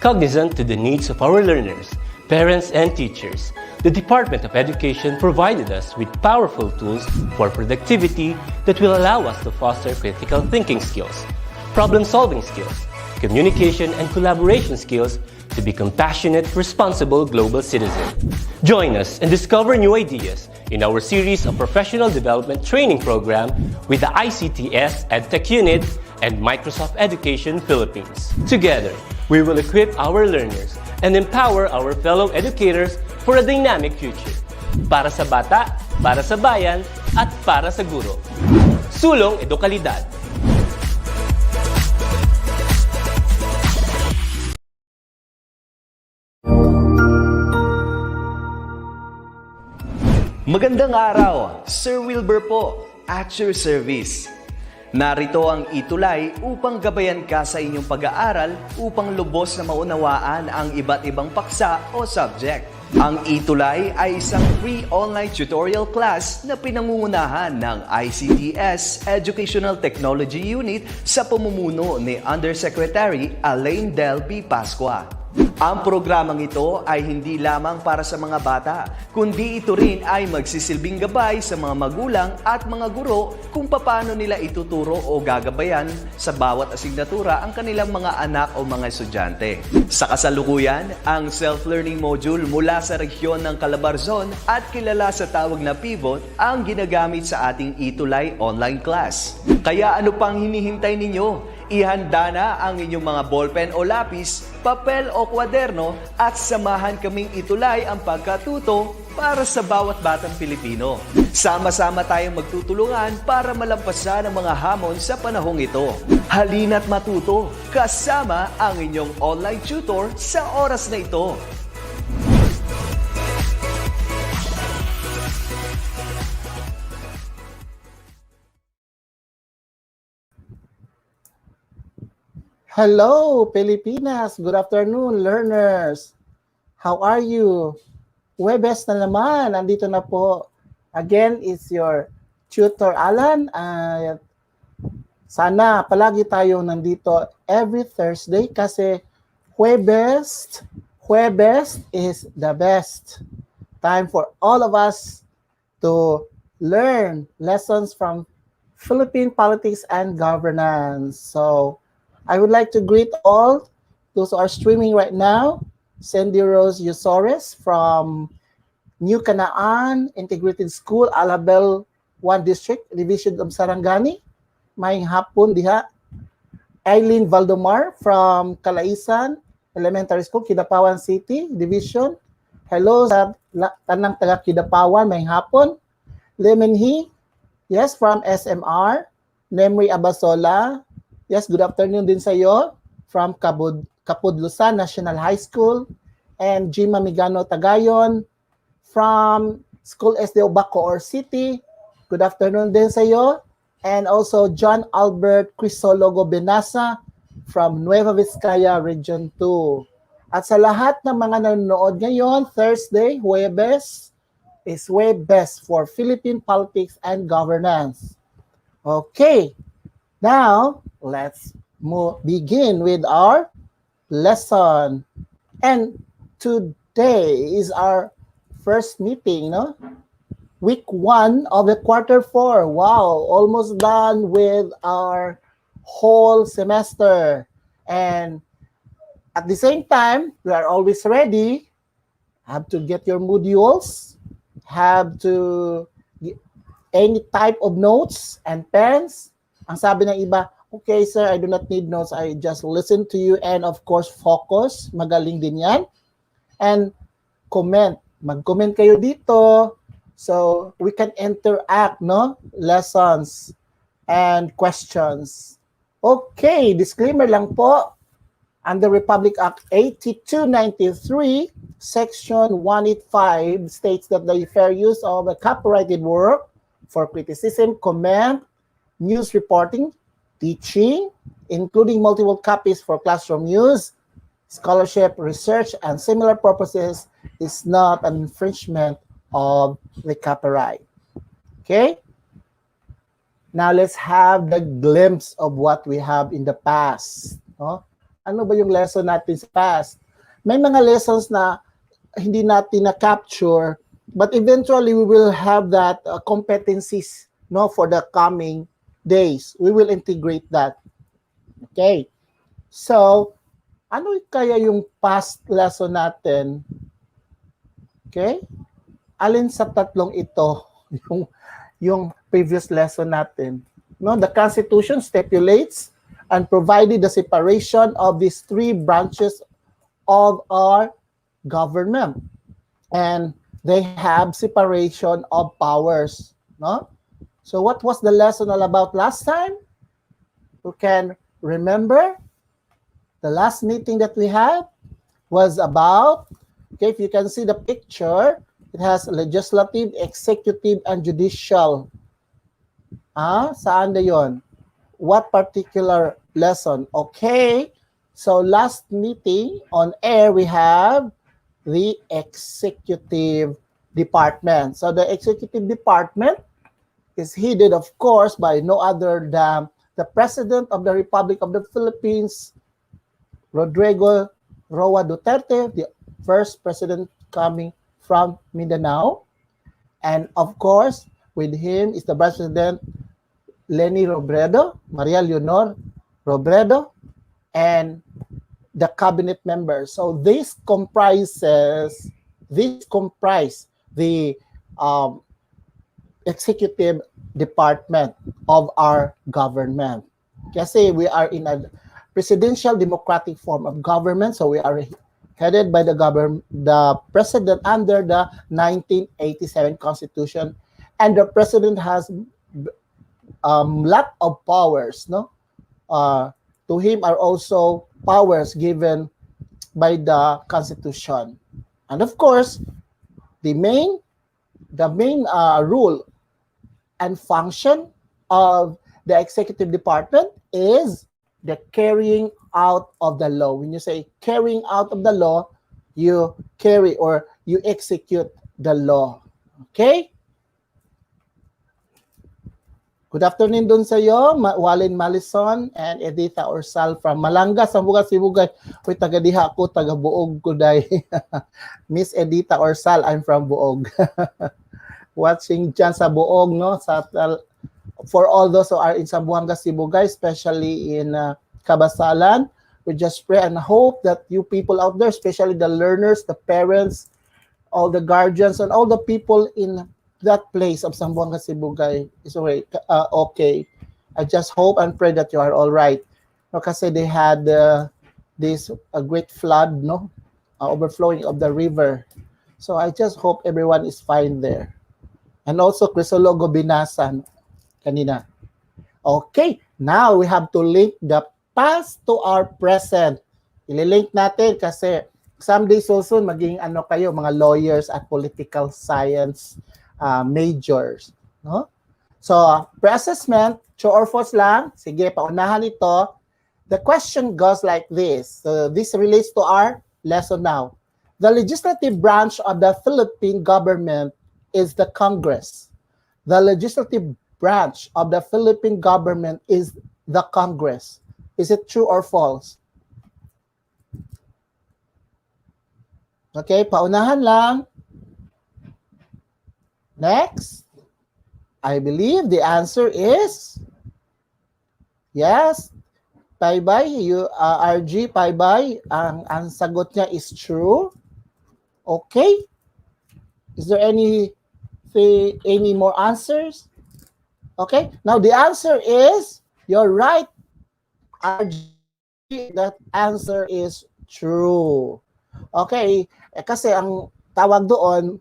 Cognizant to the needs of our learners, parents, and teachers, the Department of Education provided us with powerful tools for productivity that will allow us to foster critical thinking skills, problem-solving skills, communication and collaboration skills to be compassionate, responsible global citizens. Join us and discover new ideas in our series of professional development training program with the ICTS Edtech Unit and Microsoft Education Philippines. Together, we will equip our learners and empower our fellow educators for a dynamic future. Para sa bata, para sa bayan, at para sa guro. Sulong Edukalidad. Magandang araw, Sir Wilbur po, at your service. Narito ang ETUlay upang gabayan ka sa inyong pag-aaral upang lubos na maunawaan ang iba't ibang paksa o subject. Ang ETUlay ay isang free online tutorial class na pinangungunahan ng ICTS Educational Technology Unit sa pamumuno ni Undersecretary Elaine Del P. Pascua. Ang programang ito ay hindi lamang para sa mga bata, kundi ito rin ay magsisilbing gabay sa mga magulang at mga guro kung paano nila ituturo o gagabayan sa bawat asignatura ang kanilang mga anak o mga estudyante. Sa kasalukuyan, ang self-learning module mula sa rehiyon ng Calabarzon at kilala sa tawag na Pivot ang ginagamit sa ating ETUlay online class. Kaya ano pang hinihintay ninyo? Ihanda na ang inyong mga ballpen o lapis, papel o kwaderno at samahan kaming itulay ang pagkatuto para sa bawat batang Pilipino. Sama-sama tayong magtutulungan para malampasan ang mga hamon sa panahong ito. Halina't matuto kasama ang inyong online tutor sa oras na ito. Hello, Pilipinas! Good afternoon, learners! How are you? Webes na naman, andito na po. Again, it's your tutor, Alan. Sana palagi tayo nandito every Thursday kasi Huwebes is the best time for all of us to learn lessons from Philippine politics and governance. So, I would like to greet all those who are streaming right now. Sandy Rose Yusores from New Canaan Integrated School, Alabel 1 District, Division of Sarangani. May hapon diha. Eileen Valdomar from Calaisan Elementary School, Kidapawan City, Division. Hello sa tanang taga Kidapawan, may hapon. Lemonhe, yes, from SMR. Nemri Abasola, yes, good afternoon din sa iyo from Kapudlusan National High School, and Jima Migano Tagayon from School SDO Bacoor City. Good afternoon din sa iyo. And also John Albert Crisologo Benasa from Nueva Vizcaya Region 2. At sa lahat ng mga nanonood ngayon, Thursday, Huwebes is way best for Philippine politics and governance. Okay, now let's begin with our lesson. And today is our first meeting, no? Week 1 of the quarter 4. Wow, almost done with our whole semester. And at the same time, we are always ready. Have to get your modules. Have to get any type of notes and pens. Ang sabi ng iba, okay, sir, I do not need notes. I just listen to you and of course, focus. Magaling din yan. And comment. Mag-comment kayo dito so we can interact, no? Lessons and questions. Okay, disclaimer lang po. Under Republic Act 8293, Section 185 states that the fair use of a copyrighted work for criticism, comment, news reporting, teaching, including multiple copies for classroom use, scholarship, research, and similar purposes is not an infringement of the copyright. Okay? Now let's have the glimpse of what we have in the past. No? Ano ba yung lesson natin sa past? May mga lessons na hindi natin na-capture, but eventually we will have that competencies, no, for the coming days. We will integrate that. Okay. So, ano kaya yung past lesson natin? Okay? Alin sa tatlong ito yung previous lesson natin? No, the Constitution stipulates and provided the separation of these three branches of our government. And they have separation of powers, no? So what was the lesson all about last time? You can remember the last meeting that we had was about, okay, if you can see the picture, it has legislative, executive, and judicial. Saan na yun? What particular lesson? Okay, so last meeting on air, we have the executive department. So the executive department is headed, of course, by no other than the President of the Republic of the Philippines, Rodrigo Roa Duterte, the first president coming from Mindanao. And of course, with him is the President Leni Robredo, Maria Leonor Robredo, and the cabinet members. So this comprise the executive department of our government. Kasi we are in a presidential democratic form of government, so we are headed by the president under the 1987 Constitution, and the president has lot of powers, no? To him are also powers given by the Constitution. And of course, the main rule and function of the executive department is the carrying out of the law. When you say carrying out of the law, you carry or you execute the law. Okay? Good afternoon dun sa iyo, Walin Malison and Edita Orsal from Malanga, Sambugat, Sibugay. Uy, taga-diha ako, taga-Buog ko day. Miss Edita Orsal, I'm from Buog. Watching dyan sa Buog, no? For all those who are in Sambuanga, Sibugay, especially in Kabasalan, we just pray and hope that you people out there, especially the learners, the parents, all the guardians, and all the people in that place of Sambuanga, Sibugay is okay. I just hope and pray that you are all right. No, kasi they had this great flood, no, overflowing of the river. So I just hope everyone is fine there. And also Crisologo Binasan kanina. Okay, now we have to link the past to our present. Ililink natin kasi someday so soon maging ano kayo, mga lawyers at political science majors, no? So, pre-assessment, true or false lang. Sige, paunahan ito. The question goes like this. So, this relates to our lesson now. The legislative branch of the Philippine government is the Congress. The legislative branch of the Philippine government is the Congress. Is it true or false? Okay, paunahan lang. Next, I believe the answer is yes. Paybay, RG, Paybay, ang sagot niya is true. Okay. Is there any more answers? Okay. Now the answer is, you're right, RG, that answer is true. Okay. Kasi ang tawag doon,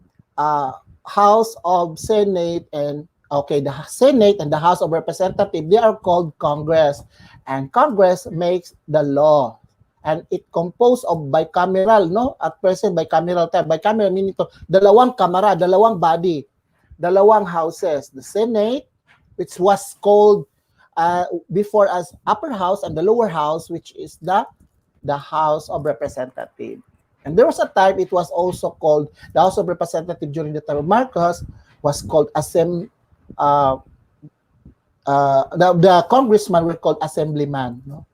House of Senate and the Senate and the House of Representatives, they are called Congress, and Congress makes the law, and it composed of bicameral, no? At present bicameral type. Bicameral meaning to dalawang kamara, dalawang body, dalawang houses, the Senate, which was called before as upper house, and the lower house, which is the House of Representatives. And there was a time it was also called, the House of Representatives during the time of Marcos was called the congressman were called assemblyman. No?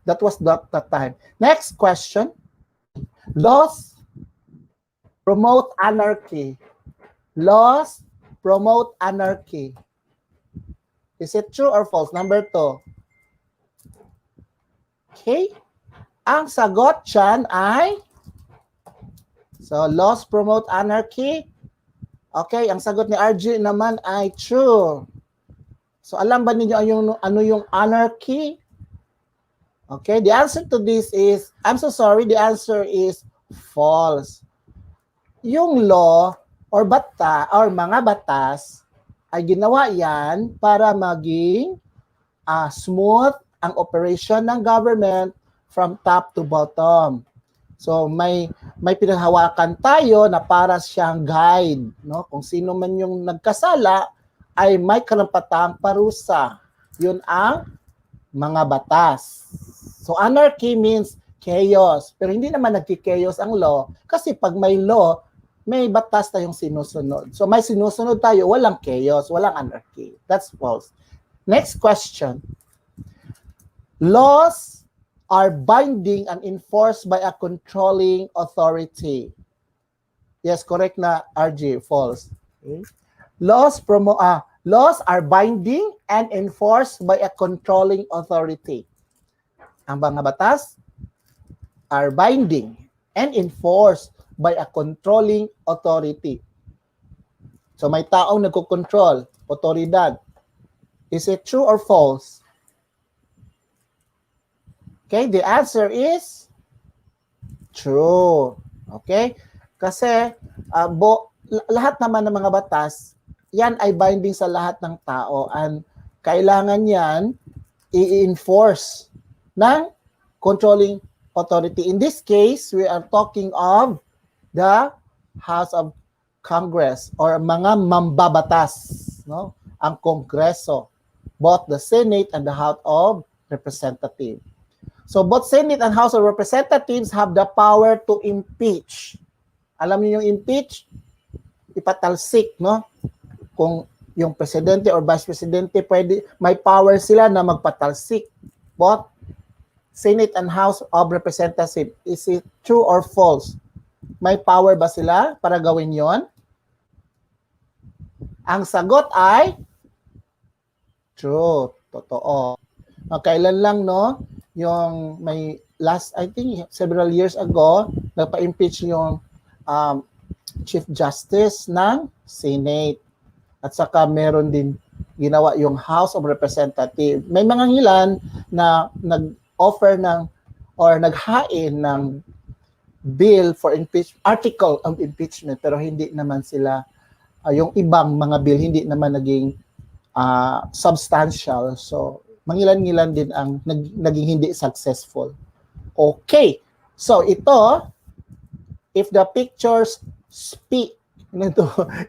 That was that time. Next question. Laws promote anarchy. Laws promote anarchy. Is it true or false? Number 2. Okay. Ang sagot dyan ay, so laws promote anarchy. Okay, ang sagot ni RG naman ay true. So alam ba ninyo ano yung anarchy? Okay, the answer to this is, I'm so sorry, the answer is false. Yung law or mga batas ay ginawa yan para maging smooth ang operation ng government from top to bottom. So may pinaghawakan tayo na para siyang guide, no? Kung sino man yung nagkasala ay may karapatang parusa. Yun ang mga batas. So anarchy means chaos. Pero hindi naman nagki-chaos ang law kasi pag may law, may batas tayong sinusunod. So may sinusunod tayo, walang chaos, walang anarchy. That's false. Next question. Laws are binding and enforced by a controlling authority. Yes, correct na RG, false. Okay. Laws are binding and enforced by a controlling authority. Ang mga batas are binding and enforced by a controlling authority. So may taong nagko-control, otoridad. Is it true or false? Okay, the answer is true. Okay? Kasi lahat naman ng mga batas, yan ay binding sa lahat ng tao and kailangan yan i-enforce ng controlling authority. In this case, we are talking of the House of Congress or mga mambabatas, no? Ang Kongreso, both the Senate and the House of Representatives. So both Senate and House of Representatives have the power to impeach. Alam niyo yung impeach? Ipatalsik, no? Kung yung presidente or vice presidente may power sila na magpatalsik. Both Senate and House of Representatives. Is it true or false? May power ba sila para gawin yon? Ang sagot ay true. Totoo. Kailan lang, no? Yung may last, I think, several years ago, nagpa-impeach yung Chief Justice ng Senate. At saka meron din ginawa yung House of Representatives. May mga ngilan na nag-offer ng or naghain ng bill for article of impeachment, pero hindi naman sila, yung ibang mga bill, hindi naman naging substantial. So, mangilan-ngilan din ang naging hindi successful. Okay. So, ito, if the pictures speak,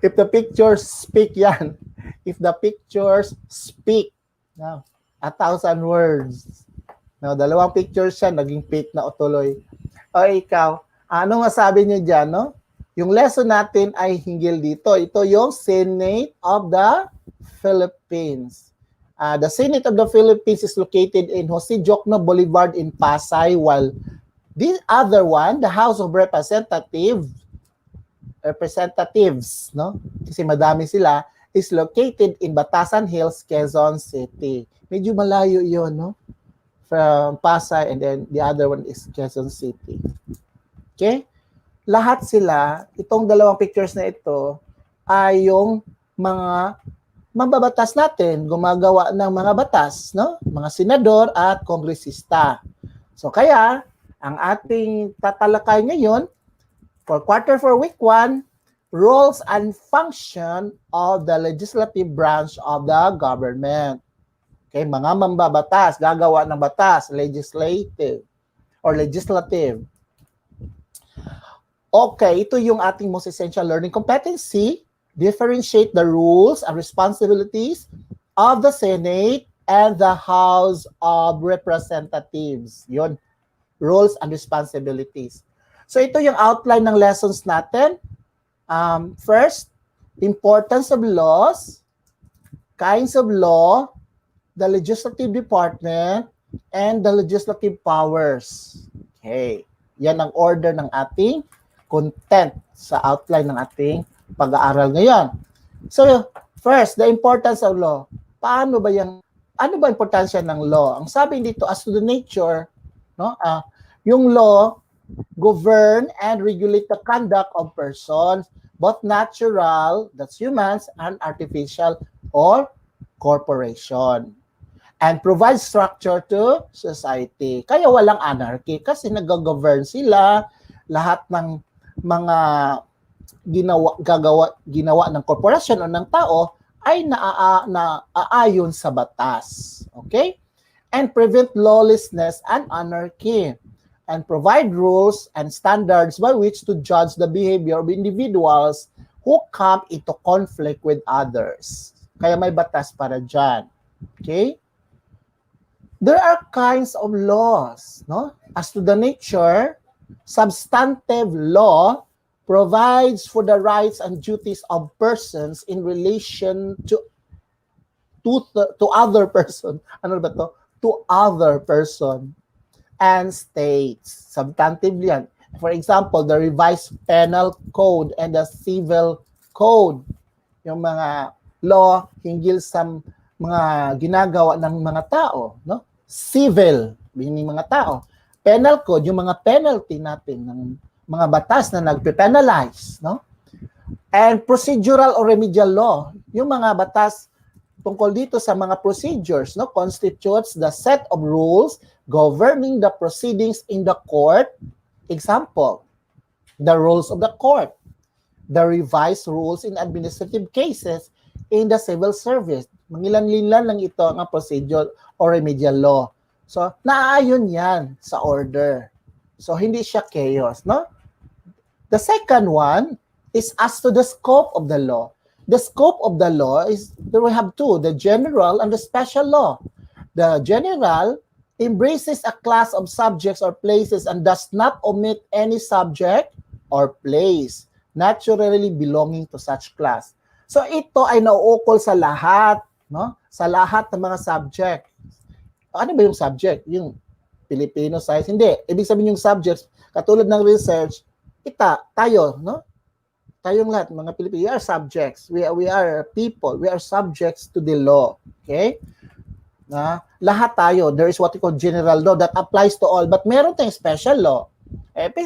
if the pictures speak yan, if the pictures speak, now, 1,000 words. Now, 2 pictures siya, naging fake na tuloy. O ikaw, ano nga sabi niyo dyan, no? Yung lesson natin ay hinggil dito. Ito yung Senate of the Philippines. The Senate of the Philippines is located in Jose Jocno Boulevard in Pasay, while the other one, the House of Representatives, no? Kasi madami sila, is located in Batasan Hills, Quezon City. Medyo malayo yun, no? From Pasay, and then the other one is Quezon City. Okay? Lahat sila, itong 2 pictures na ito, ay yung mga mambabatas natin, gumagawa ng mga batas, no? Mga senador at kongresista. So kaya, ang ating tatalakay ngayon, for week 1, roles and function of the legislative branch of the government. Okay, mga mambabatas, gagawa ng batas, legislative or legislative. Okay, ito yung ating most essential learning competency. Differentiate the rules and responsibilities of the Senate and the House of Representatives. Yun, roles and responsibilities. So ito yung outline ng lessons natin. First, importance of laws, kinds of law, the legislative department, and the legislative powers. Okay. Yan ang order ng ating content sa outline ng ating pag-aaral ngayon. So, first, the importance of law. Ano ba importansya ng law? Ang sabi dito, as to the nature, no? Yung law govern and regulate the conduct of persons, both natural, that's humans, and artificial or corporation, and provide structure to society. Kaya walang anarchy kasi nag-govern sila, lahat ng mga ginawa ng korporasyon o ng tao ay naaayon sa batas. Okay? And prevent lawlessness and anarchy, and provide rules and standards by which to judge the behavior of individuals who come into conflict with others. Kaya may batas para dyan. Okay? There are kinds of laws, no? As to the nature, substantive law provides for the rights and duties of persons in relation to other person. Ano ba to? To other person and states. Substantively yan. For example, the revised penal code and the civil code. Yung mga law hinggil sa mga ginagawa ng mga tao, no? Civil, meaning mga tao. Penal code, yung mga penalty natin ng mga batas na nagpe-penalize, no? And procedural or remedial law, yung mga batas tungkol dito sa mga procedures, no, constitutes the set of rules governing the proceedings in the court. Example, the rules of the court, the revised rules in administrative cases in the civil service. Mangilan-lilan lang ito ang procedure or remedial law. So, naaayon yan sa order. So, hindi siya chaos, no? The second one is as to the scope of the law. The scope of the law is, we have two, the general and the special law. The general embraces a class of subjects or places and does not omit any subject or place naturally belonging to such class. So ito ay nauukol sa lahat, no? Sa lahat ng mga subject. Ano ba yung subject? Yung Filipino science? Hindi. Ibig sabihin yung subjects, katulad ng research, tayo, no? Tayong lahat, mga Pilipino, we are subjects. We are people. We are subjects to the law. Okay? Lahat tayo. There is what we call general law that applies to all. But meron tayong special law.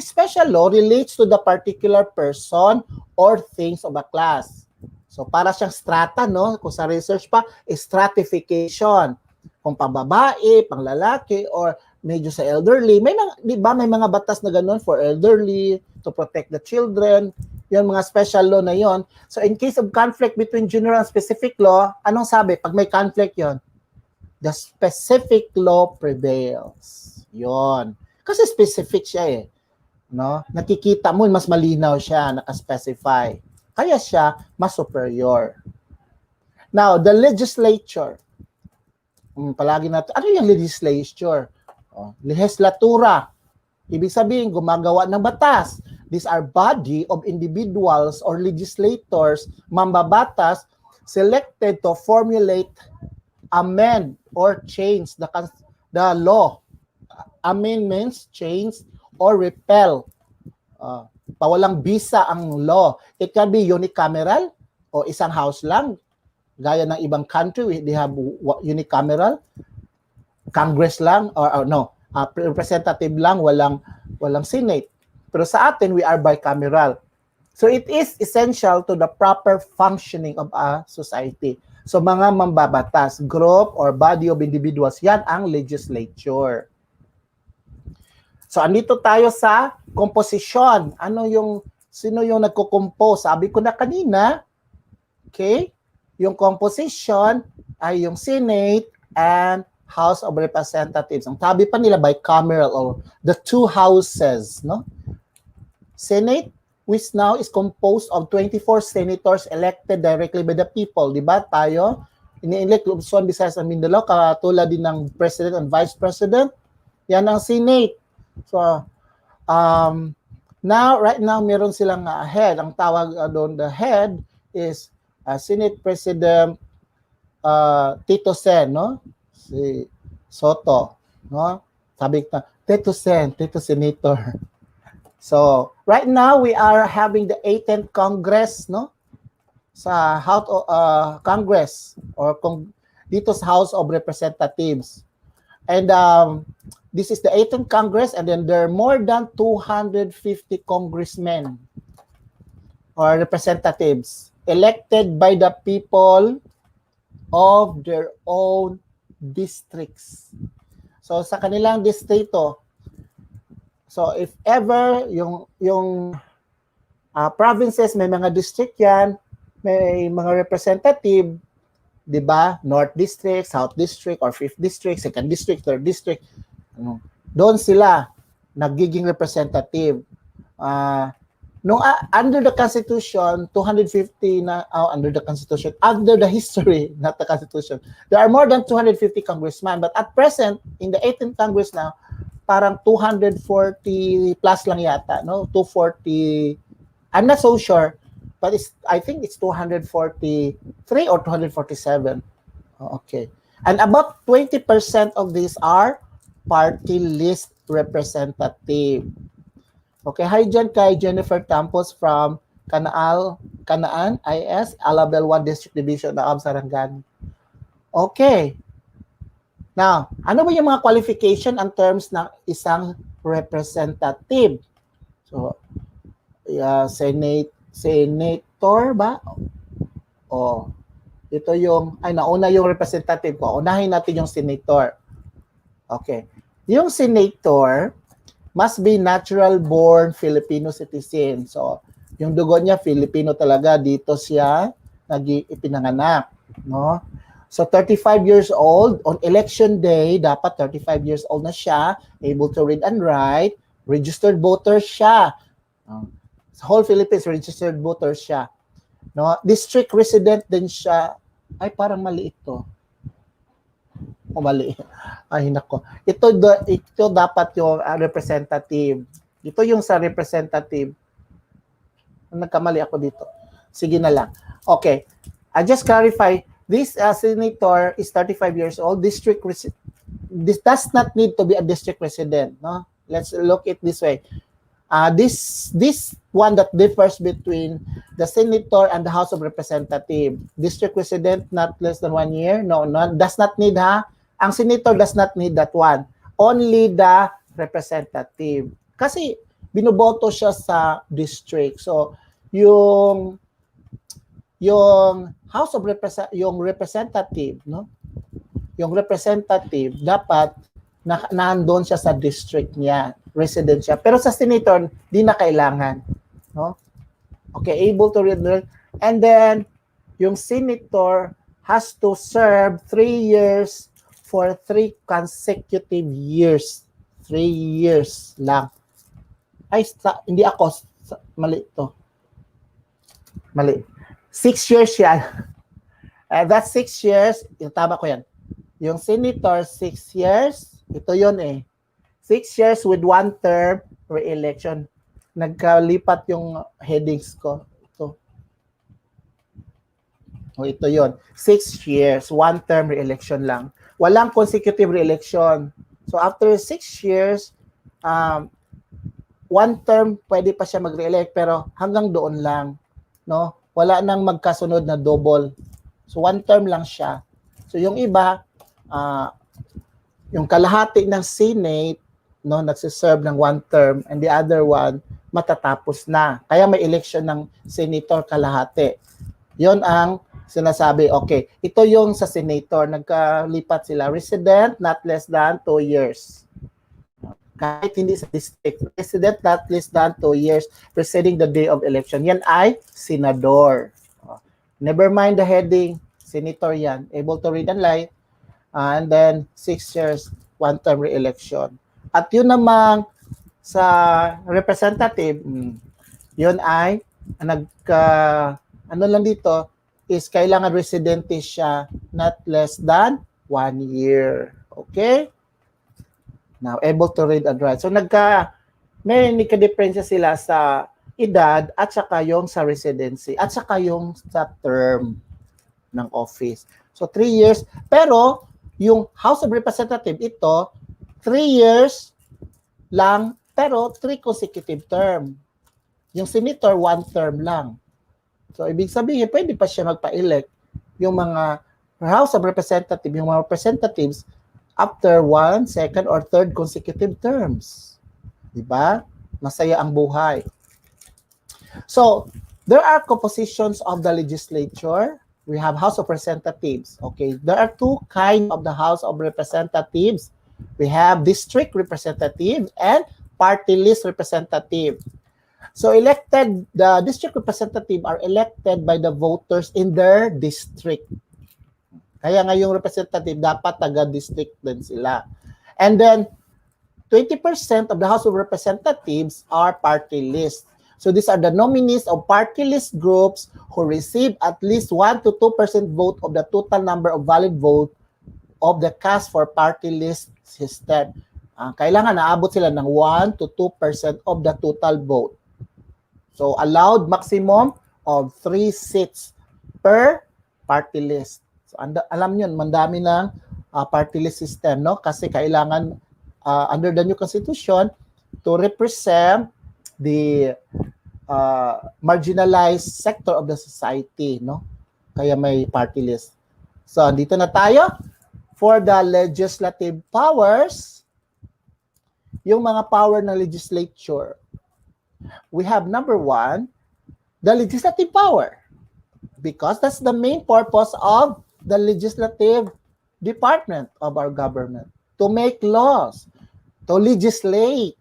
Special law relates to the particular person or things of a class. So, para siyang strata, no? Kung sa research pa, stratification. Kung pang-babae, pang-lalaki, or medyo sa elderly. May mga, di ba, may mga batas na ganun for elderly, to protect the children. Yung mga special law na yon. So, in case of conflict between general and specific law, anong sabi? Pag may conflict yon, the specific law prevails. Yon. Kasi specific siya eh. No? Nakikita mo, mas malinaw siya, nakaspecify. Kaya siya mas superior. Now, the legislature. Palagi natin, ano yung legislature? Legislatura. Ibig sabihin, gumagawa ng batas. These are body of individuals or legislators, mambabatas, selected to formulate, amend, or change the law. Amendments, change, or repeal. Pawalang bisa ang law. It can be unicameral o isang house lang. Gaya ng ibang country, they have unicameral. Congress lang, or no, representative lang, walang Senate. Pero sa atin, we are bicameral. So it is essential to the proper functioning of a society. So mga mambabatas, group or body of individuals, yan ang legislature. So andito tayo sa composition. Sino yung nagko-compose? Sabi ko na kanina, okay? Yung composition ay yung Senate and House of Representatives. Ang sabi pa nila bicameral or the two houses, no? Senate, which now is composed of 24 senators elected directly by the people. Diba tayo? Ini-elect Luzon, Visayas, and Mindanao, katulad din ng President and Vice President. Yan ang Senate. So, right now, meron silang head. Ang tawag doon, the head is Senate President Tito Sen, no? si Soto, no? Sabi ko, Tito Senator. So, right now, we are having the 18th Congress, no? Sa House Congress or dito sa House of Representatives. And this is the 18th Congress, and then there are more than 250 congressmen or representatives elected by the people of their own districts. So sa kanilang distrito, so if ever yung provinces may mga district yan, may mga representative, 'di ba? North District, South District, or 5th District, 2nd District, 3rd District. Doon sila nagiging representative. Under the Constitution, 250 na under the Constitution, under the history, not the Constitution, there are more than 250 congressmen. But at present, in the 18th Congress now, parang 240 plus lang yata, no? 240. I'm not so sure. But I think it's 243 or 247. Okay. And about 20% of these are party list representative. Okay, hi dyan kay Jennifer Campos from Canaan IS, Alabel 1 District Division ng Sarangani. Okay. Now, ano ba yung mga qualification and terms ng isang representative? So, Senator ba? Ito yung, nauna yung representative ko. Unahin natin yung senator. Okay. Yung senator must be natural-born Filipino citizen. So, yung dugo niya, Filipino talaga. Dito siya ipinanganak. No? So, 35 years old. On election day, dapat 35 years old na siya. Able to read and write. Registered voter siya. Sa whole Philippines, registered voter siya. No? District resident din siya. Ay, parang mali ito. Mali. Ay, nako. Ito dapat yung representative. Ito yung sa representative. Nagkamali ako dito. Sige na lang. Okay. I just clarify. This senator is 35 years old. This does not need to be a district resident. No? Let's look it this way. This one that differs between the senator and the House of Representatives. District resident, not less than 1 year. No, does not need Ang senator does not need that one. Only the representative. Kasi binoboto siya sa district. So, yung House of representative, no? Yung representative dapat nandoon siya sa district niya, resident siya. Pero sa senator, di na kailangan, no? Okay, able to read. And then yung senator has to serve 3 years for 3 consecutive years. 3 years lang. Ay, hindi ako. Mali ito. Mali. 6 years yan. That's 6 years. Tama ko yan. Yung senator, 6 years. Ito yun eh. 6 years with 1 term re-election. Nagkalipat yung headings ko. Ito yun. 6 years, 1 term re-election lang. Walang consecutive re-election. So after 6 years, 1 term pwede pa siya mag-re-elect pero hanggang doon lang, no? Wala nang magkasunod na double. So 1 term lang siya. So yung iba, yung kalahati ng Senate, no, nagsiserve ng 1 term and the other one matatapos na. Kaya may election ng senator kalahati. Yon ang sinasabi, okay, ito yung sa senator, nagkalipat sila. Resident, not less than 2 years. Kahit hindi sa district. Resident, not less than 2 years preceding the day of election. Yan ay senador. Never mind the heading, senator yan. Able to read and write. And then 6 years, 1 term re-election. At yun namang sa representative, yun ay ano lang dito, is kailangan residente siya not less than 1 year. Okay? Now, able to read and write. So, may diferensya sila sa edad at saka yung sa residency at saka yung sa term ng office. So, 3 years. Pero, Yung House of Representatives, ito, 3 years lang, pero 3 consecutive term. Yung senator, 1 term lang. So, ibig sabihin, pwede pa siya magpa-elect. Yung mga House of Representatives, yung mga representatives, after 1, 2nd, or 3rd consecutive terms. Diba? Masaya ang buhay. So, there are compositions of the legislature. We have House of Representatives. Okay, there are 2 kinds of the House of Representatives. We have district representative and party list representative. So, the district representative are elected by the voters in their district. Kaya nga yung representative, dapat taga-district din sila. And then, 20% of the House of Representatives are party list. So these are the nominees of party list groups who receive at least 1 to 2% vote of the total number of valid vote of the cast for party list system. Kailangan naabot sila ng 1 to 2% of the total vote. So allowed maximum of 3 seats per party list. So alam niyo, mandami ng party list system, no? Kasi kailangan under the new constitution to represent the marginalized sector of the society, no? Kaya may party list. So, dito na tayo. For the legislative powers, yung mga power ng legislature, we have number 1, the legislative power. Because that's the main purpose of the legislative department of our government. To make laws, to legislate.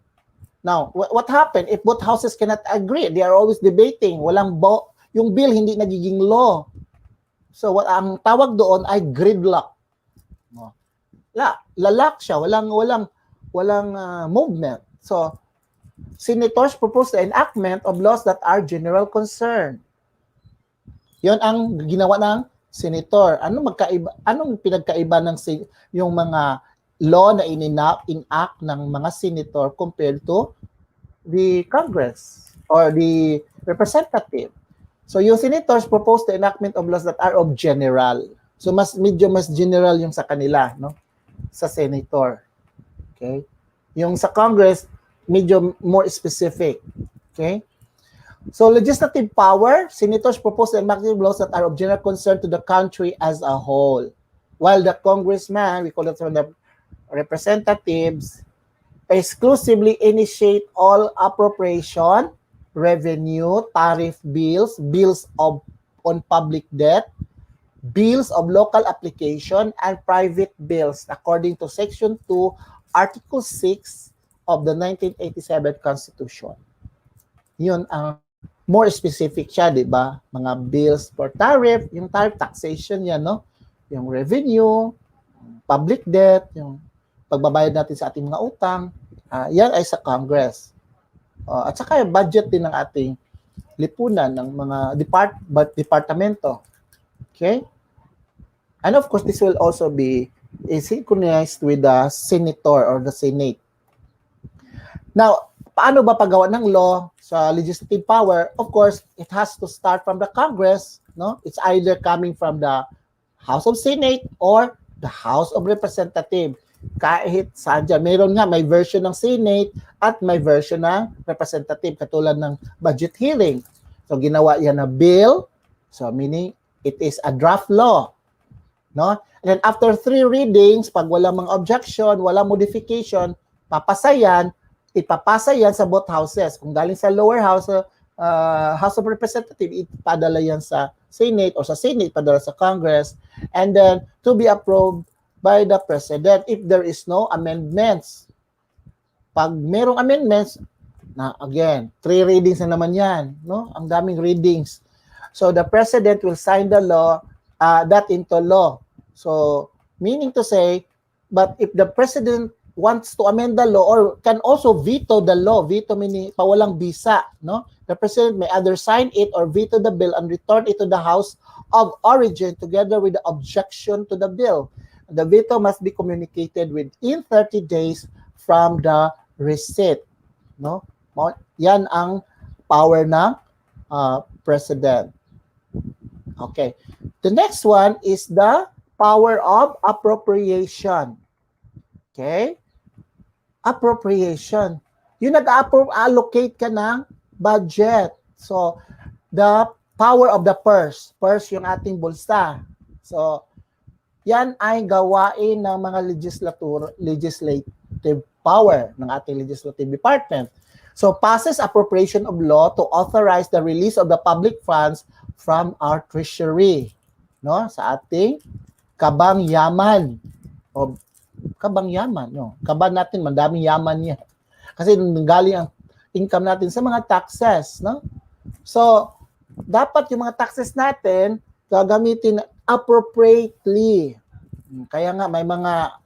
Now, what happened if both houses cannot agree? They are always debating. Yung bill hindi nagiging law. So, ang tawag doon ay gridlock. Lalak siya, walang movement. So, senators propose the enactment of laws that are general concern. Yon ang ginawa ng senator. Anong pinagkaiba ng yung mga law na enact ng mga senator compared to the Congress or the representative? So yung senators propose the enactment of laws that are of general. So medyo mas general yung sa kanila, no? Sa senator. Okay? Yung sa Congress medyo more specific. Okay? So legislative power, senators propose the enactment of laws that are of general concern to the country as a whole. While the congressman, we call it from the representatives, exclusively initiate all appropriation, revenue, tariff bills, bills on public debt, bills of local application, and private bills according to Section 2, Article 6 of the 1987 Constitution. Yun ang more specific siya, di ba? Mga bills for tariff, yung tariff taxation yan, no? Yung revenue, public debt, yung pagbabayad natin sa ating mga utang, yan ay sa Congress. At saka yung budget din ng ating lipunan ng mga departamento. Okay? And of course, this will also be synchronized with the senator or the Senate. Now, paano ba paggawa ng law sa legislative power? Of course, it has to start from the Congress. No? It's either coming from the House of Senate or the House of Representatives. Kahit saan dyan. Meron nga, may version ng Senate at may version ng Representative, katulad ng budget hearing. So, ginawa yan na bill. So, meaning, it is a draft law. No? And then, after 3 readings, pag walang mga objection, walang modification, ipapasa yan sa both houses. Kung galing sa lower house, House of Representatives, ipadala yan sa Senate, o sa Senate, ipadala sa Congress, and then, to be approved by the President if there is no amendments. Pag merong amendments, na again, 3 readings na naman yan, no? Ang daming readings. So the President will sign the law, that into law. So meaning to say, but if the President wants to amend the law or can also veto the law, veto meaning pawalang bisa, no? The President may either sign it or veto the bill and return it to the House of Origin together with the objection to the bill. The veto must be communicated within 30 days from the receipt. No? Yan ang power ng President. Okay. The next one is the power of appropriation. Okay? Appropriation. Yung nag-allocate ka ng budget. So, the power of the purse. Purse yung ating bulsa. So, yan ay gawain ng mga legislative power ng ating legislative department. So, passes appropriation of law to authorize the release of the public funds from our treasury, no? Sa ating kabang yaman. O kabang yaman, no? Kaban natin, madaming yaman niya. Kasi galing ang income natin sa mga taxes, no? So, dapat yung mga taxes natin gagamitin appropriately. Kaya nga may mga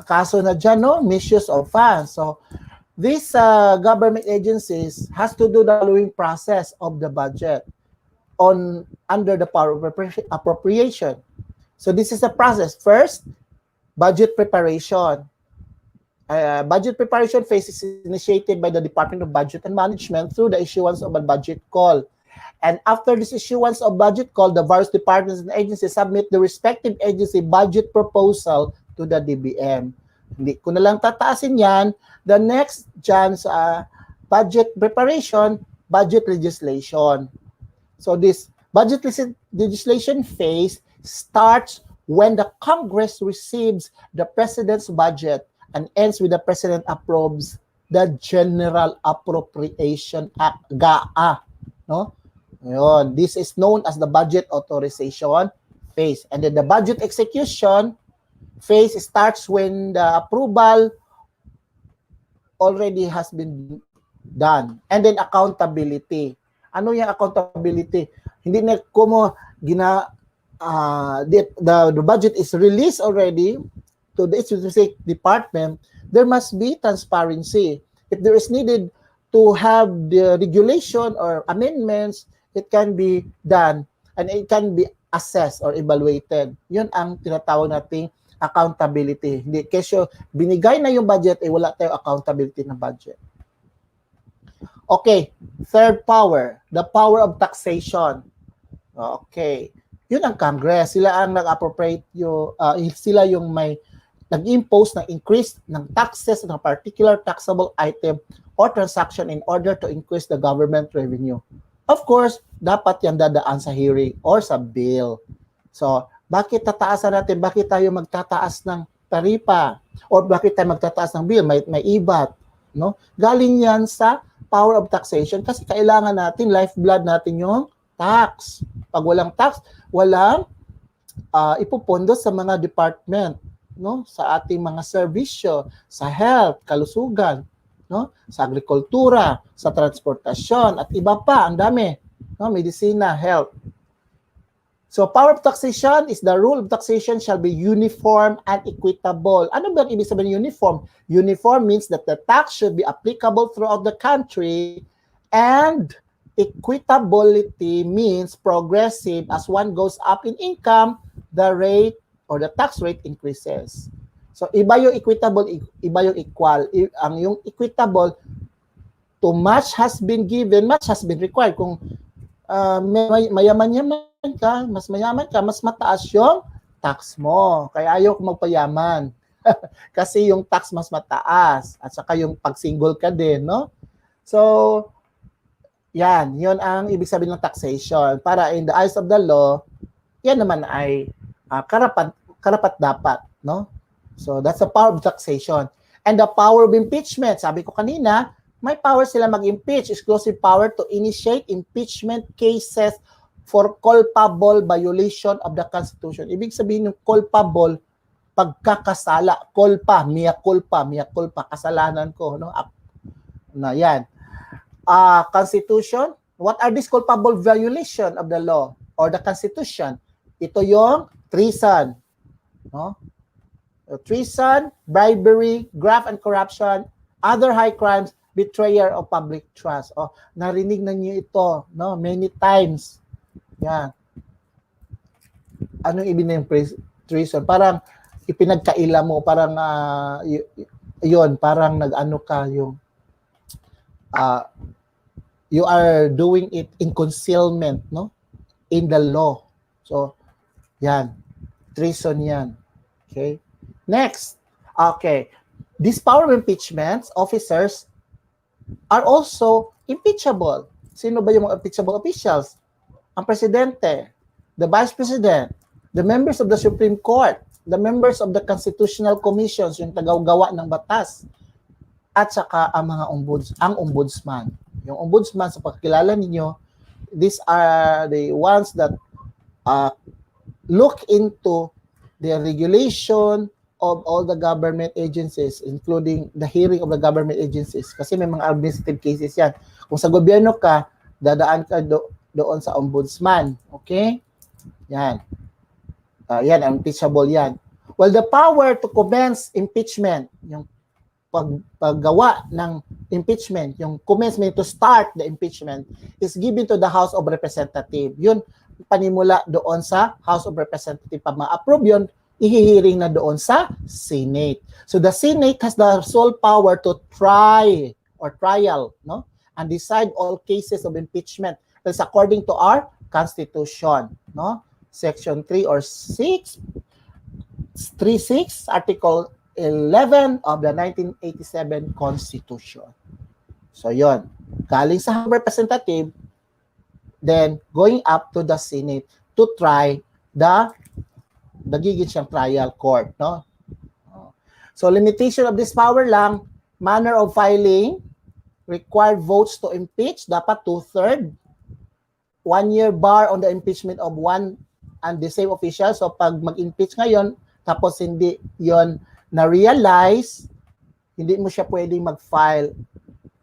kaso na dyan, no? Misuse of funds. So, these government agencies has to do the following process of the budget under the power of appropriation. So, this is the process. First, budget preparation. Budget preparation phase is initiated by the Department of Budget and Management through the issuance of a budget call. And after this issuance of budget call, the various departments and agencies submit the respective agency budget proposal to the DBM. Hindi ko na lang tataasin yan. The next dyan sa budget preparation, budget legislation. So this budget legislation phase starts when the Congress receives the President's budget and ends with the President approves the General Appropriation Act, GAA. No? Ayun. This is known as the budget authorization phase. And then the budget execution phase starts when the approval already has been done. And then accountability. Ano yung accountability? Hindi na the budget is released already to the specific department, there must be transparency. If there is needed to have the regulation or amendments, it can be done and it can be assessed or evaluated. Yun ang tinatawag nating accountability. Hindi kesyo binigay na yung budget, wala tayong accountability ng budget. Okay, third power, the power of taxation. Okay. Yun ang Congress. Sila ang nag-appropriate sila yung may nag-impose ng increase ng taxes ng particular taxable item or transaction in order to increase the government revenue. Of course, dapat yan dadaan sa hearing or sa bill. So, bakit tataasan natin? Bakit tayo magtataas ng taripa? Or bakit tayo magtataas ng bill? May ibat. No? Galing yan sa power of taxation kasi kailangan natin, lifeblood natin yung tax. Pag walang tax, walang ipupondo sa mga department, no? Sa ating mga serbisyo, sa health, kalusugan, no? Sa agrikultura, sa transportasyon at iba pa, ang dami, no? Medisina, health. So power of taxation is the rule of taxation shall be uniform and equitable. Ano ba ibig sabihin uniform? Uniform means that the tax should be applicable throughout the country, and equitability means progressive. As one goes up in income, the rate or the tax rate increases. So iba yung equitable, iba yung equal. Ang yung equitable, too much has been given, much has been required. Kung mayaman-yaman ka, mas mayaman ka, mas mataas yung tax mo. Kaya ayaw ko magpayaman. Kasi yung tax mas mataas. At saka yung pag-single ka din, no? So, yan, yun ang ibig sabihin ng taxation. Para in the eyes of the law, yan naman ay karapat dapat, no? So that's the power of taxation. And the power of impeachment, sabi ko kanina, may power sila mag-impeach, exclusive power to initiate impeachment cases for culpable violation of the Constitution. Ibig sabihin yung culpable, pagkakasala, mea culpa, kasalanan ko, no? Na yan. Constitution, what are these culpable violation of the law or the Constitution? Ito yung treason, no? Treason, bribery, graft and corruption, other high crimes, betrayal of public trust. Oh, narinig na niyo ito, no? Many times. Yan. Anong ibig na yung treason? Parang ipinagkaila mo, parang yun, parang nag-ano ka yung you are doing it in concealment, no? In the law. So, yan. treason yan. Okay? Next. Okay. These power of impeachments, officers, are also impeachable. Sino ba yung mga impeachable officials? Ang presidente, the vice president, the members of the Supreme Court, the members of the constitutional commissions, yung tagagawa ng batas, at saka ang mga ombudsman. Yung ombudsman, sa pagkilala ninyo, these are the ones that look into the regulation of all the government agencies, including the hearing of the government agencies. Kasi may mga administrative cases yan. Kung sa gobyerno ka, dadaan ka doon sa ombudsman. Okay? Yan. Yan, impeachable yan. Well, the power to commence impeachment, yung paggawa ng impeachment, yung commencement to start the impeachment, is given to the House of Representatives. Yun, panimula doon sa House of Representatives. Pag ma-approve yun, ihihiring na doon sa Senate. So the Senate has the sole power to try or trial, no, and decide all cases of impeachment. That's according to our Constitution, no, Section 3 or 6, 36, Article 11 of the 1987 Constitution. So yon, galing sa House of Representatives, then going up to the Senate to try the nagiging siyang trial court, no? So limitation of this power lang, manner of filing, required votes to impeach, dapat 2/3, 1-year bar on the impeachment of one and the same official. So pag mag-impeach ngayon, tapos hindi yon na-realize, hindi mo siya pwedeng mag-file.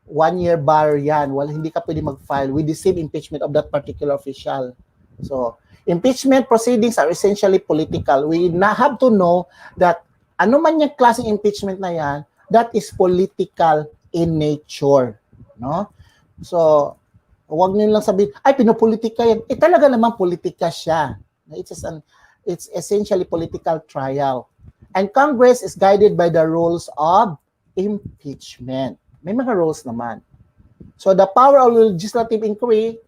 1-year bar yan. Well, hindi ka pwedeng mag-file with the same impeachment of that particular official. So, impeachment proceedings are essentially political. We have to know that ano man yung klaseng impeachment na yan, that is political in nature. No? So, huwag nyo lang sabihin, ay, pinopolitika yan. Talaga naman politika siya. It's essentially political trial. And Congress is guided by the rules of impeachment. May mga rules naman. So, the power of legislative inquiry,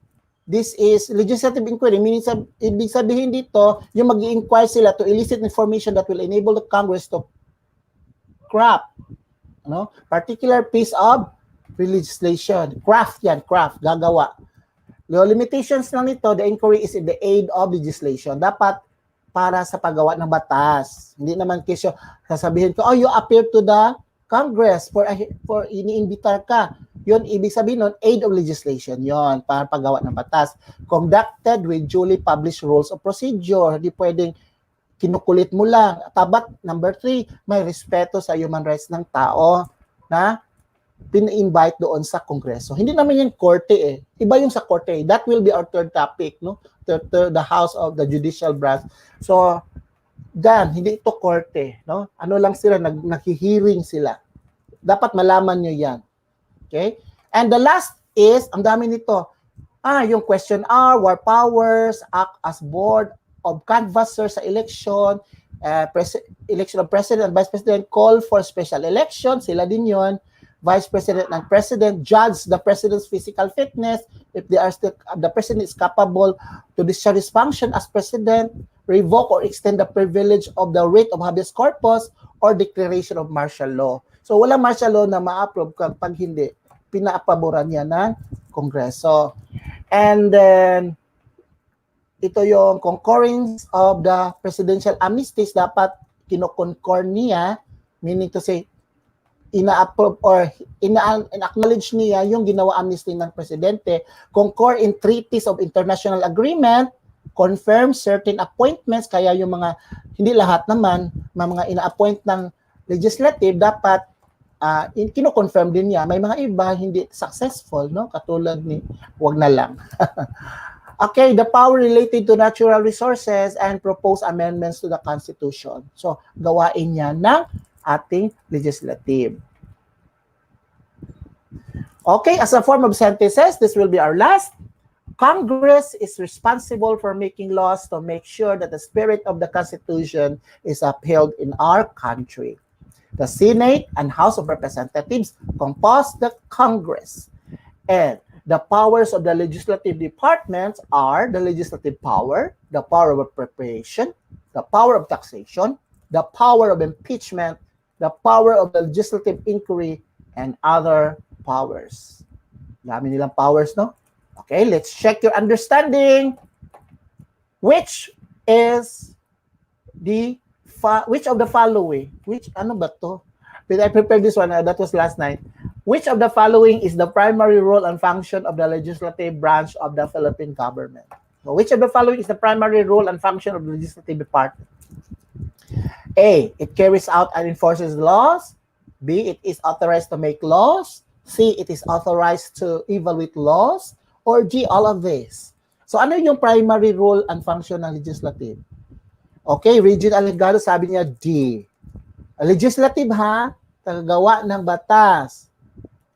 this is legislative inquiry, meaning ibig sabihin dito, yung mag-i-inquire sila to elicit information that will enable the Congress to craft, particular piece of legislation. Craft, gagawa. The limitations lang nito, the inquiry is in the aid of legislation. Dapat para sa paggawa ng batas. Hindi naman kesyo sasabihin ko, oh, you appear to the Congress for iniimbitar ka. Yun, ibig sabihin nun, aid of legislation yon para paggawa ng batas. Conducted with duly published rules of procedure. Hindi pwedeng kinukulit mo lang. Tabat, number 3, may respeto sa human rights ng tao na pina-invite doon sa Kongreso. Hindi naman yung korte eh. Iba yung sa korte. That will be our third topic, no? The House of the Judicial Branch. So, hindi ito korte, no? Ano lang sila, naghihiring sila. Dapat malaman nyo yan. Okay? And the last is, ang dami nito, yung question R, war powers, act as board of canvassers sa election, election of president and vice president, call for special election, sila din yon. Vice president and president judge the president's physical fitness if the president is capable to discharge his function as president, revoke or extend the privilege of the writ of habeas corpus or declaration of martial law. So walang martial law na ma-approve kapag hindi pinaapaboran niya ng Kongreso. And then ito yung concurrence of the presidential amnesties, dapat kino-concur niya, meaning to say ina-approve or in-acknowledge niya yung ginawa amnesty ng presidente, concur in treaties of international agreement, confirm certain appointments, kaya yung mga, hindi lahat naman, mga ina-appoint ng legislative, dapat kino-confirm din niya. May mga iba hindi successful, no? Katulad ni, wag na lang. Okay, the power related to natural resources and propose amendments to the Constitution. So, gawain niya ng ating legislative. Okay, as a form of synthesis, this will be our last. Congress is responsible for making laws to make sure that the spirit of the Constitution is upheld in our country. The Senate and House of Representatives compose the Congress. And the powers of the legislative departments are the legislative power, the power of appropriation, the power of taxation, the power of impeachment, the power of legislative inquiry, and other powers. Dami nilang powers, no? Okay, let's check your understanding. Which is which of the following? Ano ba to? I prepared this one, that was last night. Which of the following is the primary role and function of the legislative branch of the Philippine government? So which of the following is the primary role and function of the legislative department? A, it carries out and enforces laws. B, it is authorized to make laws. C, it is authorized to evaluate laws. Or G, all of this. So ano yung primary role and function ng legislative? Okay, Regine Alegado sabi niya D. Legislative ha, tagagawa ng batas.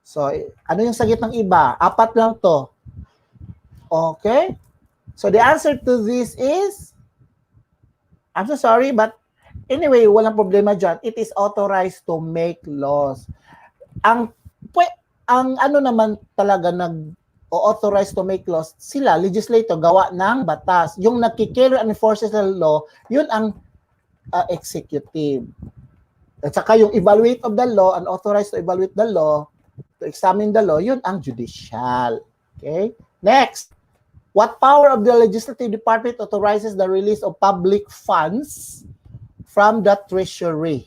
So, ano yung sagot ng iba? 4 lang to. Okay? So, the answer to this is, I'm so sorry, but anyway, walang problema dyan. It is authorized to make laws. Ang ano naman talaga nag-authorized to make laws, sila, legislator, gawa ng batas. Yung nagkicarry and enforces the law, yun ang executive. At saka yung evaluate of the law and authorized to evaluate the law, to examine the law, yun ang judicial. Okay? Next, what power of the legislative department authorizes the release of public funds from the treasury?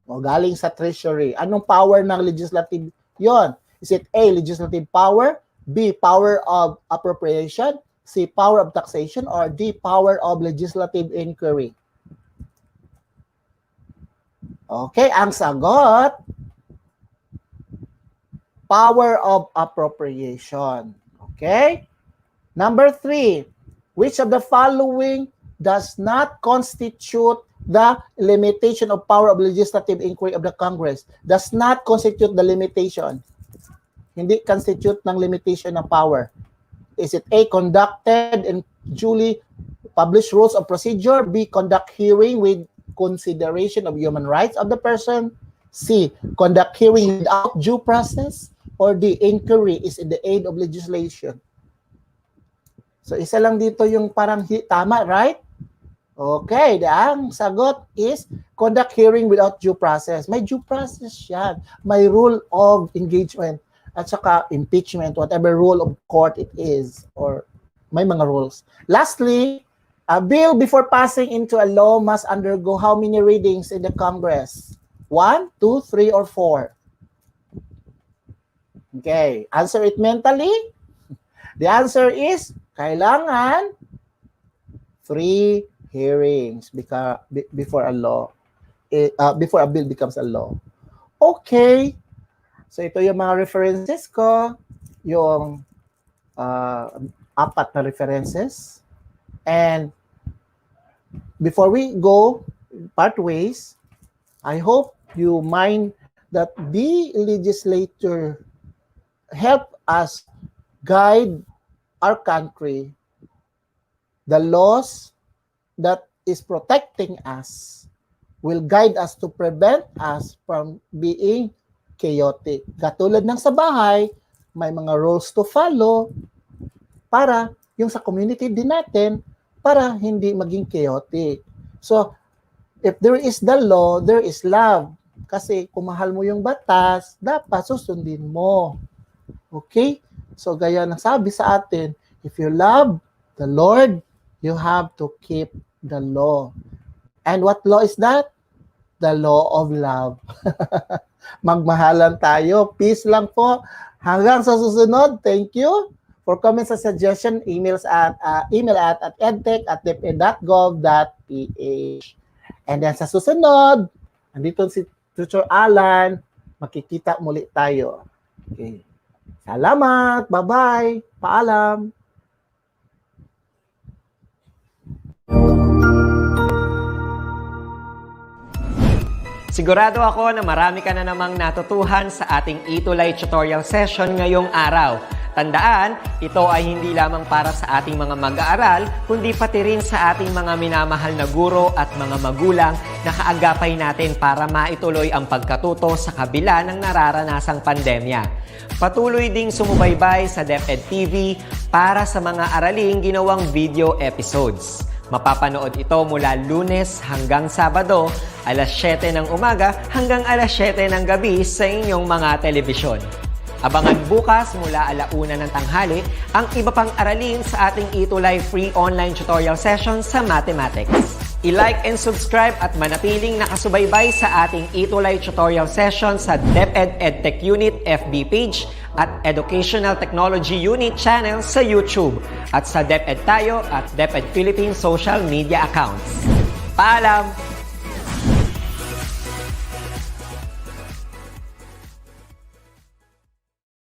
O, galing sa treasury. Anong power ng legislative yon? Is it A, legislative power, B, power of appropriation, C, power of taxation, or D, power of legislative inquiry? Okay, ang sagot, power of appropriation. Okay? Number 3, which of the following does not constitute the limitation of power of legislative inquiry of the Congress? Does not constitute the limitation. Hindi constitute ng limitation ng power. Is it A, conducted and duly published rules of procedure? B, conduct hearing with consideration of human rights of the person? C, conduct hearing without due process? Or D, inquiry is in the aid of legislation? So, isa lang dito yung parang tama, right? Okay, ang sagot is conduct hearing without due process. May due process yan. May rule of engagement at saka impeachment, whatever rule of court it is, or may mga rules. Lastly, a bill before passing into a law must undergo how many readings in the Congress? 1, 2, 3, or 4? Okay, answer it mentally. The answer is, kailangan 3 hearings before a law, before a bill becomes a law. Okay, so ito yung mga references ko, yung 4 na references. And before we go part ways, I hope you mind that the legislature help us guide our country, the laws that is protecting us will guide us to prevent us from being chaotic. Katulad ng sa bahay, may mga rules to follow para yung sa community din natin, para hindi maging chaotic. So, if there is the law, there is love. Kasi kung mahal mo yung batas, dapat susundin mo. Okay? So, gaya ng sabi sa atin, if you love the Lord, you have to keep the law. And what law is that? The law of love. Magmahalan tayo. Peace lang po. Hanggang sa susunod. Thank you. For comments and suggestion, email at edtech@deped.gov.ph. And then sa susunod, andito si Teacher Alan, makikita muli tayo. Okay. Salamat. Bye-bye. Paalam. Sigurado ako na marami ka na namang natutuhan sa ating ETUlay tutorial session ngayong araw. Tandaan, ito ay hindi lamang para sa ating mga mag-aaral, kundi pati rin sa ating mga minamahal na guro at mga magulang na kaagapay natin para maituloy ang pagkatuto sa kabila ng nararanasang pandemya. Patuloy ding sumubaybay sa DepEd TV para sa mga araling ginawang video episodes. Mapapanood ito mula Lunes hanggang Sabado, alas 7 ng umaga hanggang alas 7 ng gabi sa inyong mga telebisyon. Abangan bukas mula 1:00 ng tanghali ang iba pang aralin sa ating ETUlay free online tutorial session sa mathematics. I-like and subscribe at manatiling nakasubaybay sa ating ETUlay tutorial session sa DepEd Edtech Unit FB page at Educational Technology Unit channel sa YouTube at sa DepEd Tayo at DepEd Philippine social media accounts. Paalam!